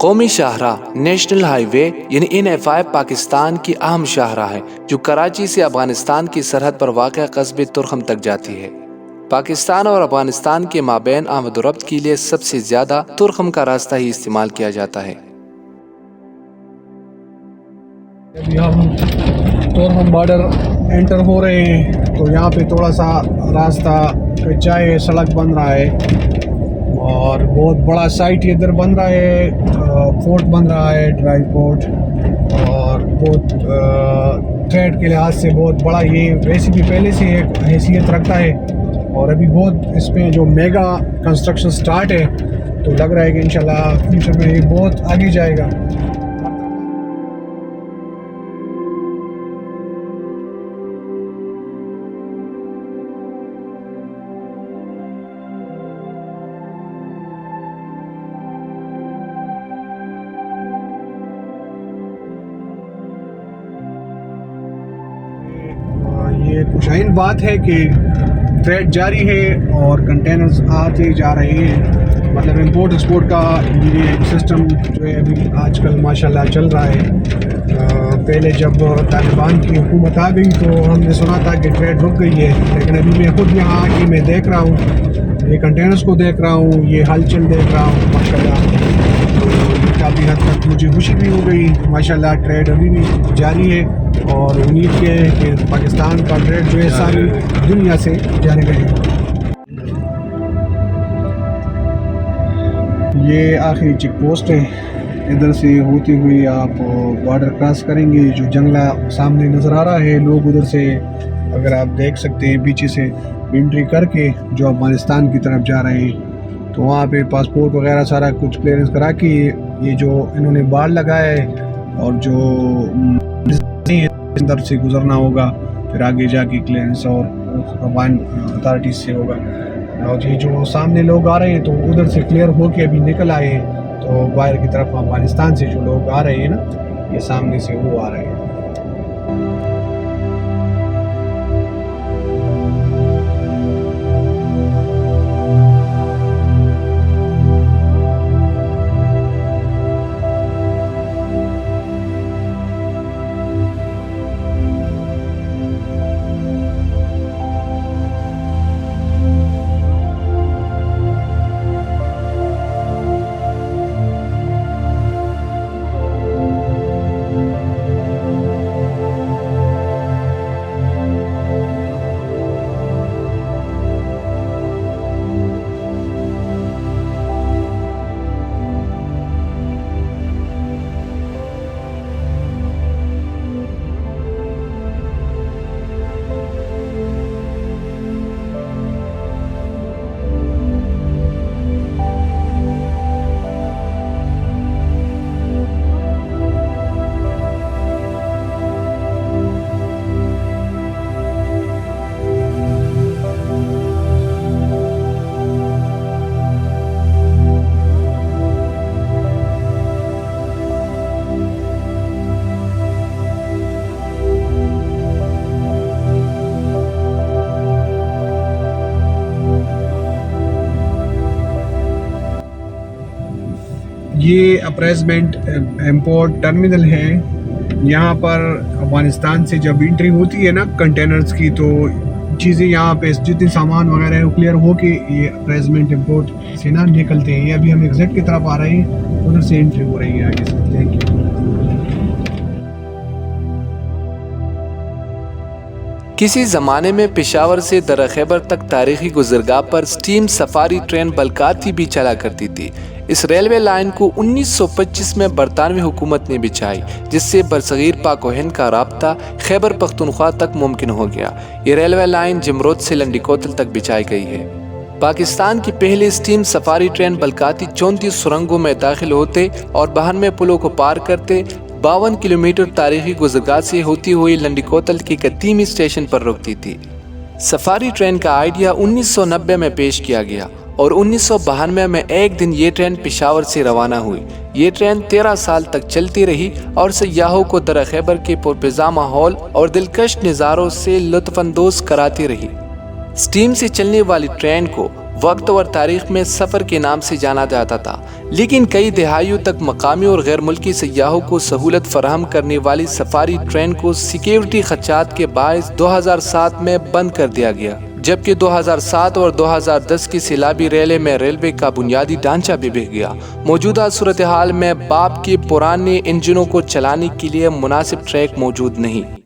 قومی شاہراہ national high وے یعنی NH پاکستان کی اہم شاہراہ ہے جو کراچی سے افغانستان کی سرحد پر واقع قصبے ترخم تک جاتی ہے۔ پاکستان اور افغانستان کے مابین آمد و رفت کے لیے سب سے زیادہ ترخم کا راستہ ہی استعمال کیا جاتا ہے۔ ابھی ہم تورخم بارڈر انٹر ہو رہے ہیں تو یہاں پہ تھوڑا سا راستہ کچا ہے، سڑک بن رہا ہے اور بہت بڑا سائٹ ادھر بن رہا ہے، فورٹ بن رہا ہے، ڈرائی فورٹ، اور بہت ٹریڈ کے لحاظ سے بہت بڑا، یہ ویسے بھی پہلے سے ایک حیثیت رکھتا ہے اور ابھی بہت اس میں جو میگا کنسٹرکشن سٹارٹ ہے تو لگ رہا ہے کہ انشاءاللہ فیوچر میں یہ بہت آگے جائے گا۔ یہ خوشائن بات ہے کہ ٹریڈ جاری ہے اور کنٹینرز آتے جا رہے ہیں، مطلب امپورٹ ایکسپورٹ کا یہ سسٹم جو ہے ابھی آج کل ماشاءاللہ چل رہا ہے۔ پہلے جب طالبان کی حکومت آ گئی تو ہم نے سنا تھا کہ ٹریڈ رک گئی ہے، لیکن ابھی میں خود یہاں آ کے میں دیکھ رہا ہوں، یہ کنٹینرز کو دیکھ رہا ہوں، یہ ہلچل دیکھ رہا ہوں ماشاءاللہ، تو کافی حد تک مجھے خوشی بھی ہو گئی۔ ماشاءاللہ ٹریڈ ابھی بھی جاری ہے اور امید ہے کہ پاکستان کا ٹریڈ جو ہے ساری دنیا سے جانے گئے ہیں۔ یہ آخری چیک پوسٹ ہے، ادھر سے ہوتے ہوئے آپ بارڈر کراس کریں گے، جو جنگلہ سامنے نظر آ رہا ہے، لوگ ادھر سے اگر آپ دیکھ سکتے ہیں پیچھے سے انٹری کر کے جو افغانستان کی طرف جا رہے ہیں، تو وہاں پہ پاسپورٹ وغیرہ سارا کچھ کلیئرنس کرا کے یہ جو انہوں نے بار لگایا ہے اور جو اندر سے گزرنا ہوگا، پھر آگے جا کے کلیئرنس اور افغان اتھارٹیز سے ہوگا۔ اور یہ جو سامنے لوگ آ رہے ہیں تو ادھر سے کلیئر ہو کے ابھی نکل آئے ہیں، تو باہر کی طرف افغانستان سے جو لوگ آ رہے ہیں نا، یہ سامنے سے وہ آ رہے ہیں۔ یہ اپریزمنٹ امپورٹ ٹرمینل ہے، یہاں پر افغانستان سے جب انٹری ہوتی ہے نا کنٹینرز کی، تو چیزیں یہاں پہ جتنے سامان وغیرہ ہے وہ کلیئر ہو کے یہ اپریزمنٹ امپورٹ سے نا نکلتے ہیں۔ یہ ابھی ہم ایگزٹ کی طرف آ رہے ہیں، ادھر سے انٹری ہو رہی ہے آگے سے۔ Thank you. کسی زمانے میں پشاور سے درہ خیبر تک تاریخی گزرگاہ پر سٹیم سفاری ٹرین بلکاتی بھی چلا کرتی تھی۔ اس ریلوے لائن کو 1925 میں برطانوی حکومت نے بچھائی، جس سے برصغیر پاک و ہند کا رابطہ خیبر پختونخوا تک ممکن ہو گیا۔ یہ ریلوے لائن جمرود سے لنڈی کوتل تک بچھائی گئی ہے۔ پاکستان کی پہلی سٹیم سفاری ٹرین بلکاتی 34 سرنگوں میں داخل ہوتے اور 92 پلوں کو پار کرتے 52 کلومیٹر تاریخی گزرگاہ سے ہوتی ہوئی لنڈی کوتل کی قدیمی اسٹیشن پر رکتی تھی۔ سفاری ٹرین کا آئیڈیا 1990 میں پیش کیا گیا اور 1992 میں ایک دن یہ ٹرین پشاور سے روانہ ہوئی۔ یہ ٹرین 13 سال تک چلتی رہی اور سیاحوں کو درہ خیبر کے پرفضا ماحول اور دلکش نظاروں سے لطف اندوز کراتی رہی۔ سٹیم سے چلنے والی ٹرین کو وقت اور تاریخ میں سفر کے نام سے جانا جاتا تھا، لیکن کئی دہائیوں تک مقامی اور غیر ملکی سیاحوں کو سہولت فراہم کرنے والی سفاری ٹرین کو سیکیورٹی خدشات کے باعث 2007 میں بند کر دیا گیا، جبکہ 2007 اور 2010 کی سیلابی ریلے میں ریلوے کا بنیادی ڈھانچہ بھی بہہ گیا۔ موجودہ صورتحال میں باب کے پرانے انجنوں کو چلانے کے لیے مناسب ٹریک موجود نہیں۔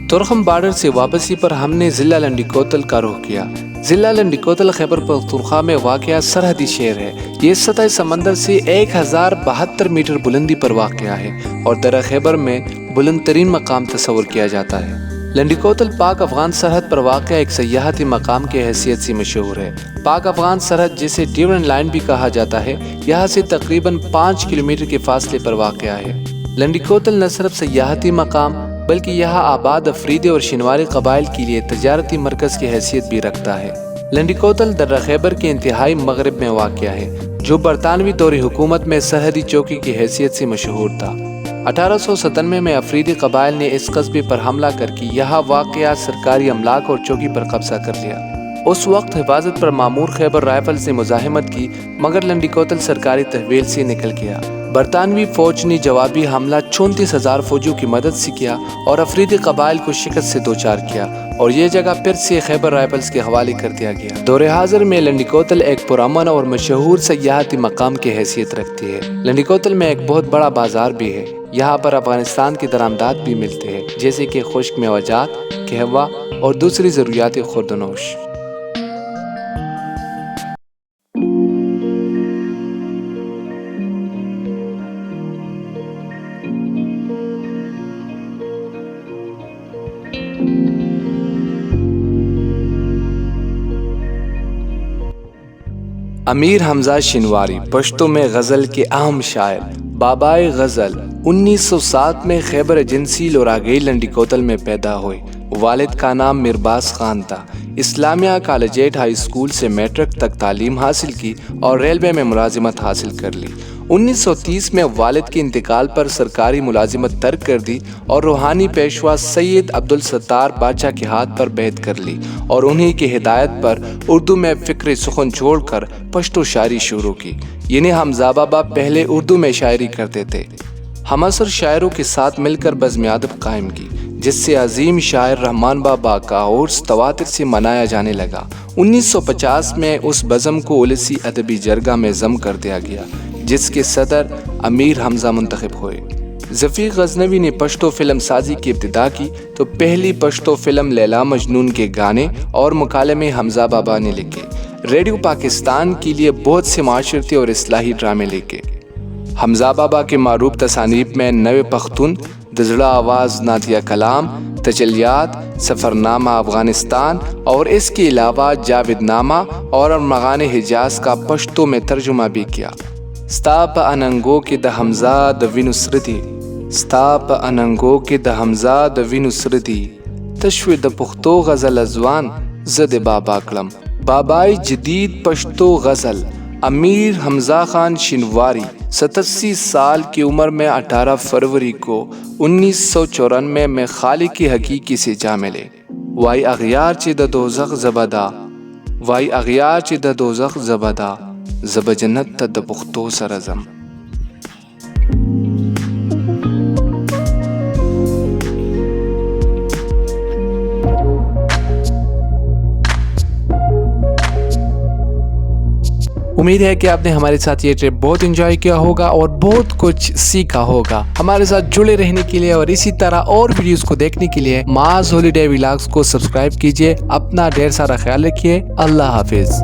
تورخم بارڈر سے واپسی پر ہم نے ضلع لنڈی کوتل کا رخ کیا۔ ضلع لنڈی کوتل خیبر پختونخوا میں واقع سرحدی شہر ہے۔ یہ سطح سمندر سے 1072 میٹر بلندی پر واقع ہے اور درہ خیبر میں بلند ترین مقام تصور کیا جاتا ہے۔ لنڈی کوتل پاک افغان سرحد پر واقع ایک سیاحتی مقام کی حیثیت سے مشہور ہے۔ پاک افغان سرحد جسے ڈیورن لائن بھی کہا جاتا ہے، یہاں سے تقریباً 5 کلومیٹر کے فاصلے پر واقع ہے۔ لنڈی کوتل نہ صرف سیاحتی مقام بلکہ یہاں آباد افریدی اور شنواری قبائل کے لیے تجارتی مرکز کی حیثیت بھی رکھتا ہے۔ لنڈی کوتل درہ خیبر کے انتہائی مغرب میں واقع ہے، جو برطانوی دور حکومت میں سرحدی چوکی کی حیثیت سے مشہور تھا۔ 1897 میں افریدی قبائل نے اس قصبے پر حملہ کر کے یہاں واقع سرکاری املاک اور چوکی پر قبضہ کر لیا۔ اس وقت حفاظت پر مامور خیبر رائفلز نے مزاحمت کی، مگر لنڈی کوتل سرکاری تحویل سے نکل گیا۔ برطانوی فوج نے جوابی حملہ 34,000 فوجیوں کی مدد سے کیا اور افریدی قبائل کو شکست سے دوچار کیا، اور یہ جگہ پھر سے خیبر رائفلز کے حوالے کر دیا گیا۔ دور حاضر میں لنڈی کوتل ایک پرامن اور مشہور سیاحتی مقام کی حیثیت رکھتی ہے۔ لنڈی کوتل میں ایک بہت بڑا بازار بھی ہے۔ یہاں پر افغانستان کی درآمدات بھی ملتے ہیں، جیسے کہ خشک میوجات، قہوہ اور دوسری ضروریات خوردونوش۔ امیر حمزہ شنواری پشتو میں غزل کے اہم شاعر، بابائے غزل 1907 میں خیبر ایجنسی لوراگئی لنڈی کوتل میں پیدا ہوئے۔ والد کا نام میرباز خان تھا۔ اسلامیہ کالجیٹ ہائی اسکول سے میٹرک تک تعلیم حاصل کی اور ریلوے میں ملازمت حاصل کر لی۔ 1930 میں والد کے انتقال پر سرکاری ملازمت ترک کر دی اور روحانی پیشوا سید عبدالستار بادشاہ کے ہاتھ پر بیعت کر لی اور انہی کی ہدایت پر اردو میں فکر سخن چھوڑ کر پشتو شاعری شروع کی۔ یعنی حمزہ بابا پہلے اردو میں شاعری کرتے تھے۔ ہم عصر شاعروں کے ساتھ مل کر بزم ادب قائم کی، جس سے عظیم شاعر رحمان بابا کا عرس تواتر سے منایا جانے لگا۔ 1950 میں اس بزم کو اولسی ادبی جرگہ میں ضم کر دیا گیا، جس کے صدر امیر حمزہ منتخب ہوئے۔ ذوالفقار غزنوی نے پشتو فلم سازی کی ابتدا کی تو پہلی پشتو فلم لیلا مجنون کے گانے اور مکالمے حمزہ بابا نے لکھے۔ ریڈیو پاکستان کے لیے بہت سے معاشرتی اور اصلاحی ڈرامے لکھے۔ حمزہ بابا کے معروف تصانیف میں نوے پختون، دزڑا آواز نادیہ کلام، تجلیات، سفرنامہ افغانستان اور اس کے علاوہ جاوید نامہ اور ارمغان حجاز کا پشتو میں ترجمہ بھی کیا۔ ستا پا اننگو کے د حمزہ د وینو سردی، ستا پا اننگو کے د حمزہ د وینو سردی، تشوی د پختو غزل ازوان زد بابا کلم۔ بابائی جدید پشتو غزل امیر حمزہ خان شنواری 87 سال کی عمر میں 18 فروری کو 1994 میں خالق کی حقیقی سے جا ملے۔ وائی اغیار چی د دوزخ زبدا، وائی اغیار چی د دوزخ زبدا، زب جنت تا د پختو سرزم۔ امید ہے کہ آپ نے ہمارے ساتھ یہ ٹرپ بہت انجوائے کیا ہوگا اور بہت کچھ سیکھا ہوگا۔ ہمارے ساتھ جڑے رہنے کے لیے اور اسی طرح اور ویڈیوز کو دیکھنے کے لیے معاذ ہالیڈے ولاگز کو سبسکرائب کیجیے۔ اپنا ڈھیر سارا خیال رکھیے۔ اللہ حافظ۔